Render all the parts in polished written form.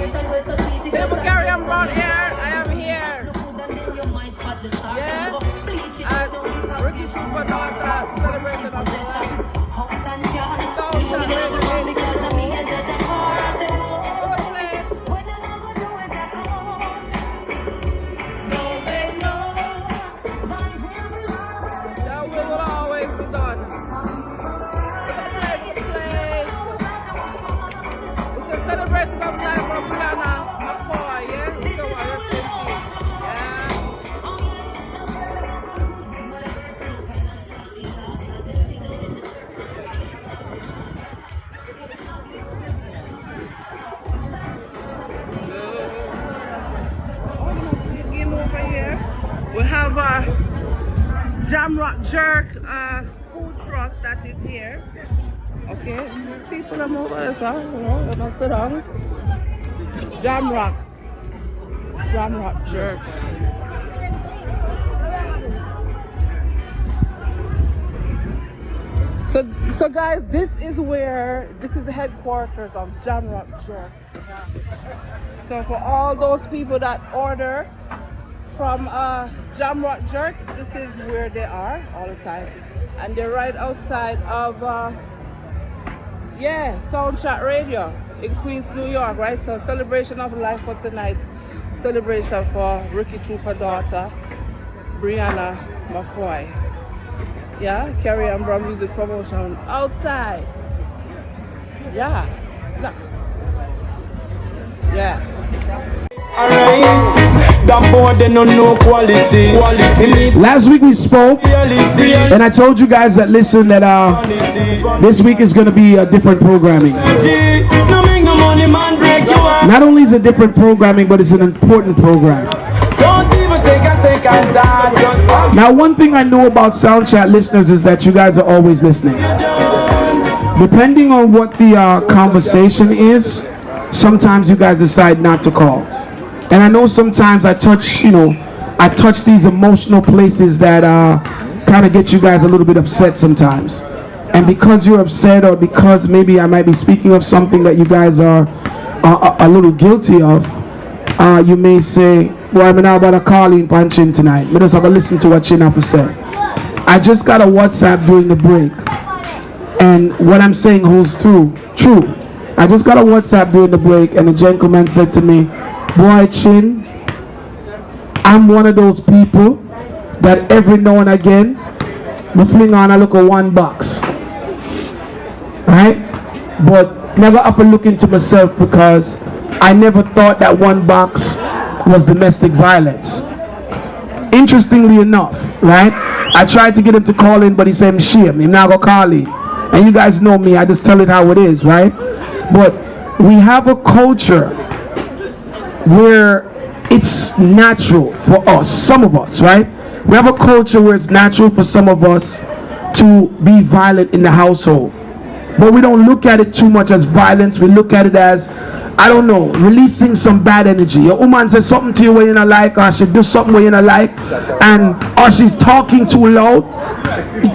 People KERRYANNBROWN here. I am here. Yeah. At Ricky Trooper Daughter Celebration of the Life. SoundChat Radio. Celebration of life from Brianna, my boy, yeah? So I rest in peace, yeah? Over here, we have a jamrock jerk food truck that is here. Okay, people are over there, so they're not sit down. Jamrock jerk. So guys, this is the headquarters of Jamrock jerk. So for all those people that order from Jamrock jerk, this is where they are all the time, and they're right outside of SoundChat Radio in Queens, New York, right? So celebration of life for tonight. Celebration for Ricky Trooper Daughter, Brianna, McCoy. Yeah, KERRYANNBROWN music promotion outside. Yeah. Last week we spoke, and I told you guys that listen that this week is going to be a different programming. Not only is it different programming, but it's an important program. Now, one thing I know about SoundChat listeners is that you guys are always listening. Depending on what the conversation is, sometimes you guys decide not to call. And I know sometimes I touch these emotional places that kind of get you guys a little bit upset sometimes. And because you're upset, or because maybe I might be speaking of something that you guys are a little guilty of, you may say, well, I'm now about to call in punching tonight. But just have to listen to what Chin have to say. I just got a WhatsApp during the break, and what I'm saying holds true. I just got a WhatsApp during the break, and the gentleman said to me, boy, Chin, I'm one of those people that every now and again me fling on a look at $1, right? But never have to look into myself, because I never thought that $1 was domestic violence. Interestingly enough, right? I tried to get him to call in, but he said, "Shame, I'm not gonna call in." And you guys know me, I just tell it how it is, right? But we have a culture where it's natural for us, some of us, right? We have a culture where it's natural for some of us to be violent in the household. But we don't look at it too much as violence. We look at it as, I don't know, releasing some bad energy. Your woman says something to you where you don't like, or she do something where you don't like, or she's talking too loud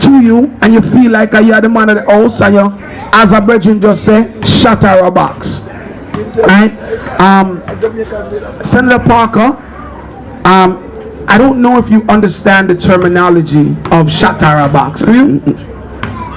to you, and you feel like you're the man of the house, and you, as a brethren just say, shut her box. Right? Senator Parker, I don't know if you understand the terminology of shut her box. Do you?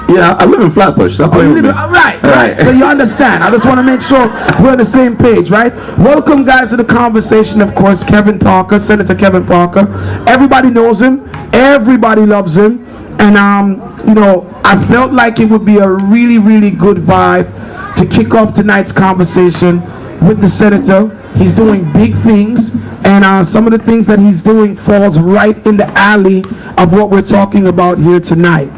Yeah, I live in Flatbush. So right. So you understand. I just want to make sure we're on the same page, right? Welcome, guys, to the conversation. Of course, Kevin Parker, Senator Kevin Parker. Everybody knows him. Everybody loves him. And I felt like it would be a really, really good vibe to kick off tonight's conversation with the senator. He's doing big things, and some of the things that he's doing falls right in the alley of what we're talking about here tonight.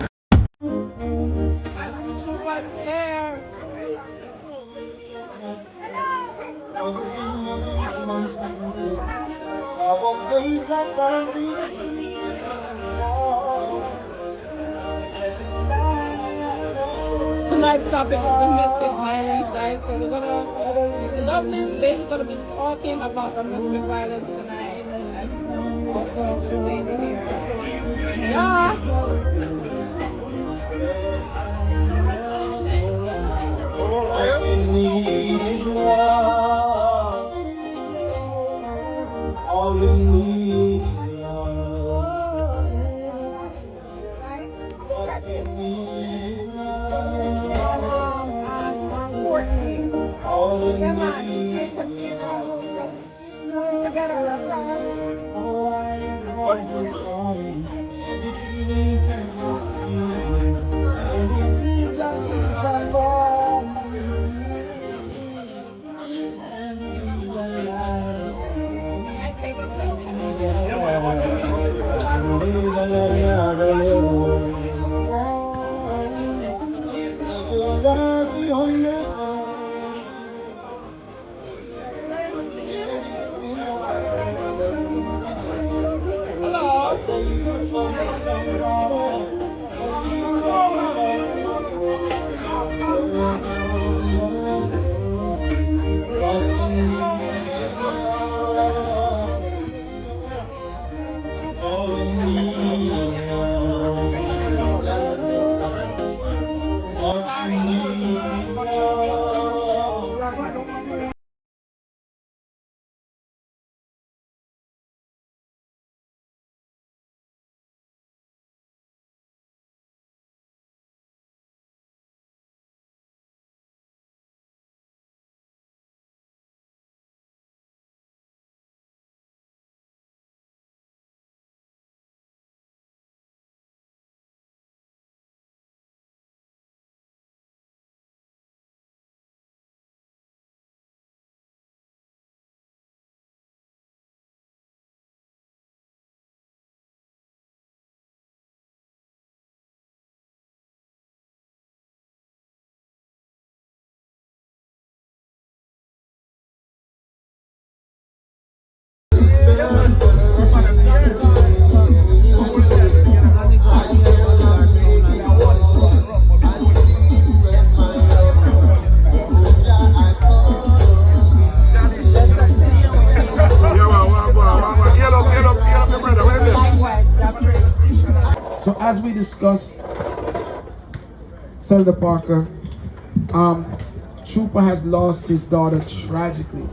Tonight's topic is domestic violence, guys. So we're gonna be talking about domestic violence tonight, and also stay here. Yeah. So as we discussed, Senator Parker, Trooper has lost his daughter tragically,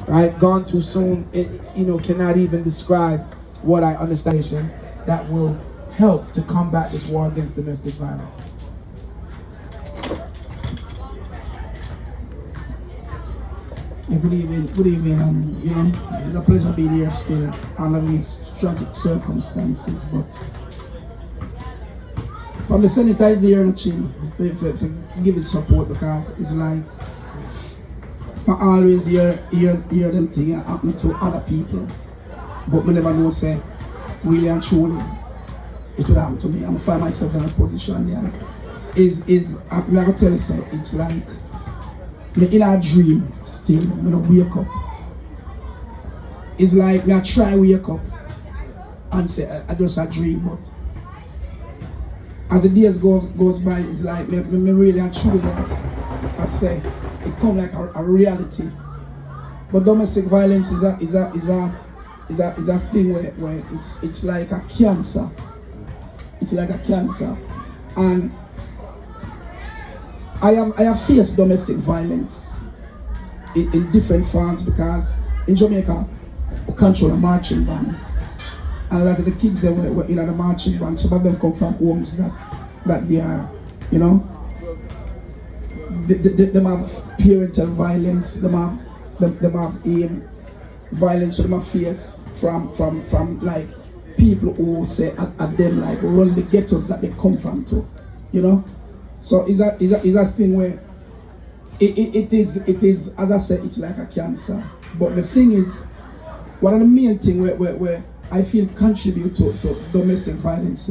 right? Gone too soon. It, cannot even describe what I understand that will help to combat this war against domestic violence. Yeah, good evening. It's a pleasure being here still under these tragic circumstances, but from the senator here and chill for give it support, because it's like I always hear them things happen to other people, but we never know say really and truly it will happen to me. I'm find myself in a position there. I'm gonna tell you say it's like me in a dream still when I wake up. It's like me I try wake up and say I just a dream, but as the days goes by, it's like me really and truly, I say, it come like a reality. But domestic violence is a thing where it's like a cancer. It's like a cancer, and I have faced domestic violence in different forms, because in Jamaica we control a marching band. And a lot of the kids that were in the marching band, some of them come from homes that they are, they have parental violence, they have violence, so they have fears from like people who say at them like run the ghettos that they come from too, So is a thing where it is as I said, it's like a cancer. But the thing is, one of the main thing where I feel contribute to domestic violence,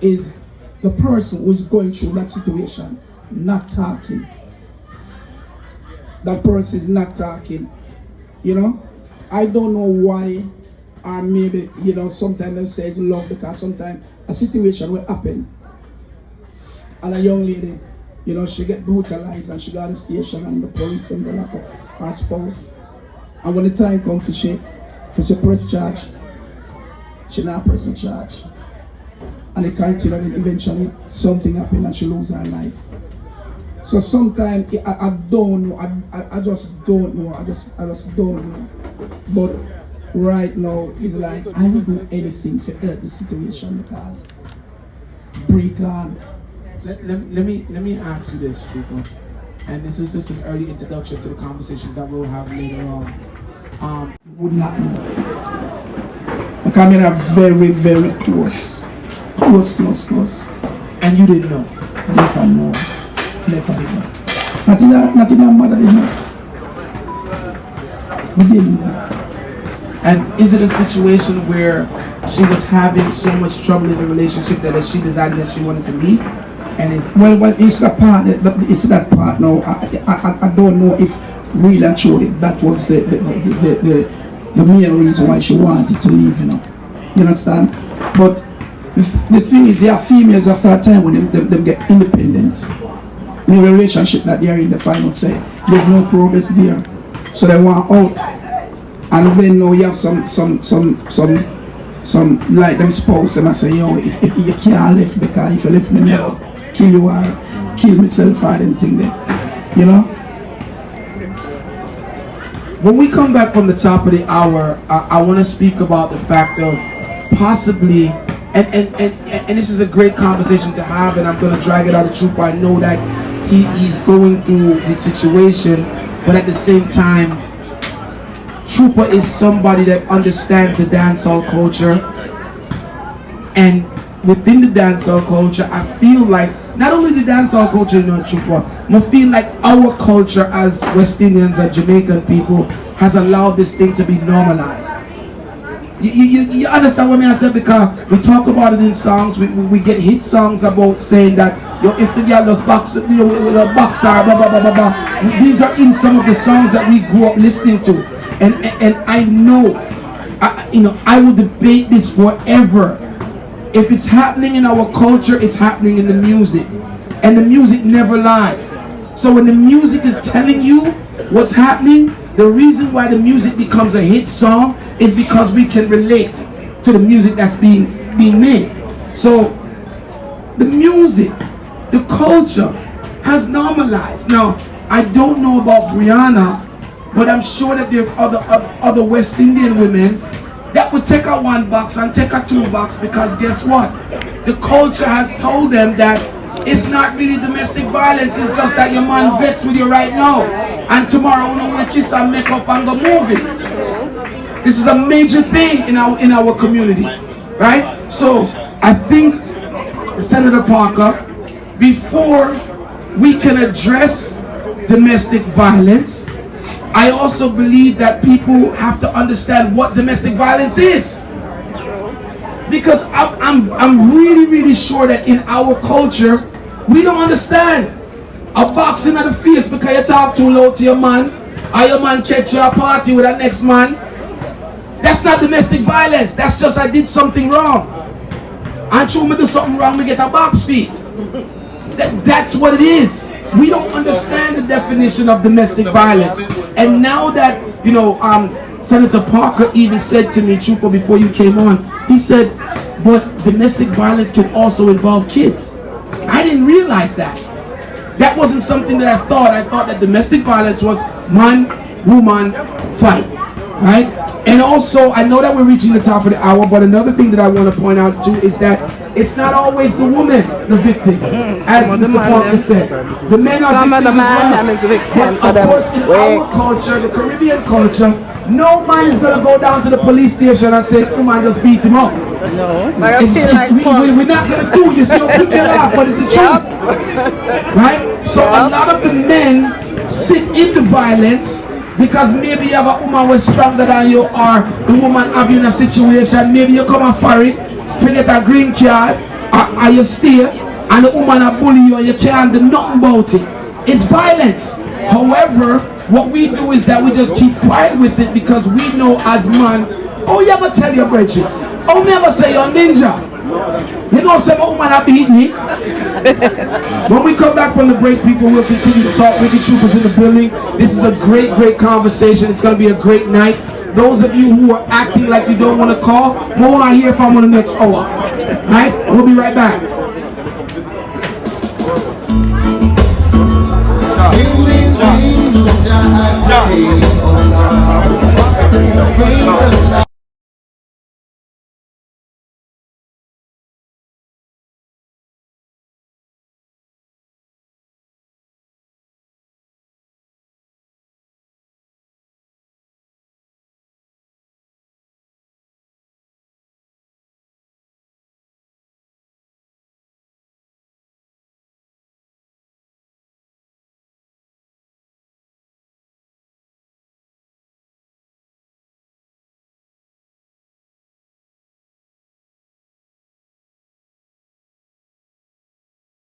is the person who is going through that situation not talking. That person is not talking. I don't know why, or maybe sometimes they say it's love, because sometimes a situation will happen, and a young lady, she get brutalized and she got to the station and the police and the lock up her spouse, and when the time comes for she press charge, she not pressing charge, and it continued, and eventually something happened and she lose her life. So sometimes I don't know, I just don't know, I just don't know. But right now it's like I will do anything to help the situation, because break on. Let me ask you this, Trooper, and this is just an early introduction to the conversation that we'll have later on. Would not know. Because we are very, very close. Close. And you didn't know? Never know. Not in our mother didn't know. We didn't know. And is it a situation where she was having so much trouble in the relationship that she decided that she wanted to leave? And it's the part. It's that part now. I don't know if really and truly that was the main reason why she wanted to leave. You understand? But the thing is, there are females after a time when them get independent. In a relationship that they are in, the final say there's no progress there, so they want out. And then now you have some like them spouse, and I say, yo, if you can't live, because if you live me, I'll kill you. kill myself for them thing there. You know? When we come back from the top of the hour, I want to speak about the fact of possibly, and this is a great conversation to have, and I'm going to drag it out of Trooper. I know that he's going through his situation, but at the same time, Trooper is somebody that understands the dancehall culture, and within the dancehall culture, I feel like not only the dancehall culture, you know, Trooper, I feel like our culture as West Indians and Jamaican people has allowed this thing to be normalized. You understand what I said? Because we talk about it in songs, we get hit songs about saying that, yo, if the girl does box, you know, with a boxer, blah blah blah blah blah. These are in some of the songs that we grew up listening to, and I know, you know, I will debate this forever. If it's happening in our culture, it's happening in the music, and the music never lies. So when the music is telling you what's happening, the reason why the music becomes a hit song is because we can relate to the music that's being made. So the music, the culture has normalized. Now, I don't know about Brianna, but I'm sure that there's other West Indian women that would take a 1 box and take a 2 box, because guess what? The culture has told them that it's not really domestic violence, it's just that your man vexed with you right now, and tomorrow we kiss and make up and go movies. This is a major thing in our community, right? So I think, Senator Parker, before we can address domestic violence, I also believe that people have to understand what domestic violence is. Because I'm really sure that in our culture, we don't understand a boxing at the face because you talk too loud to your man, or your man catch you a party with that next man. That's not domestic violence. That's just I did something wrong. And true, me do something wrong, we get a box feed. That's what it is. We don't understand the definition of domestic violence. And now that, you know, Senator Parker even said to me, Trooper, before you came on, he said, but domestic violence can also involve kids. I didn't realize that. That wasn't something that I thought. I thought that domestic violence was man, woman, fight, right? And also, I know that we're reaching the top of the hour, but another thing that I want to point out too is that it's not always the woman, the victim, as Mr. Parker said. The men are victims as well. But of course, in our culture, the Caribbean culture, no man is going to go down to the police station and say, oh man, just beat him up. No. We're not going to do it. You see how quick they laugh, but it's the truth. Right? So a lot of the men sit in the violence because maybe you have a woman who's stronger than you, or the woman have you in a situation, maybe you come and for it, forget a green card, or you stay, and the woman a bully you and you can't do nothing about it. It's violence. However, what we do is that we just keep quiet with it because we know as man, oh, you ever tell your Bridget, oh, me ever say you're a ninja. You know, say my woman have beat me. When we come back from the break, people will continue to talk. Wicked Troopers in the building. This is a great conversation. It's going to be a great night. Those of you who are acting like you don't want to call, we want to hear from the next hour. Right? We'll be right back.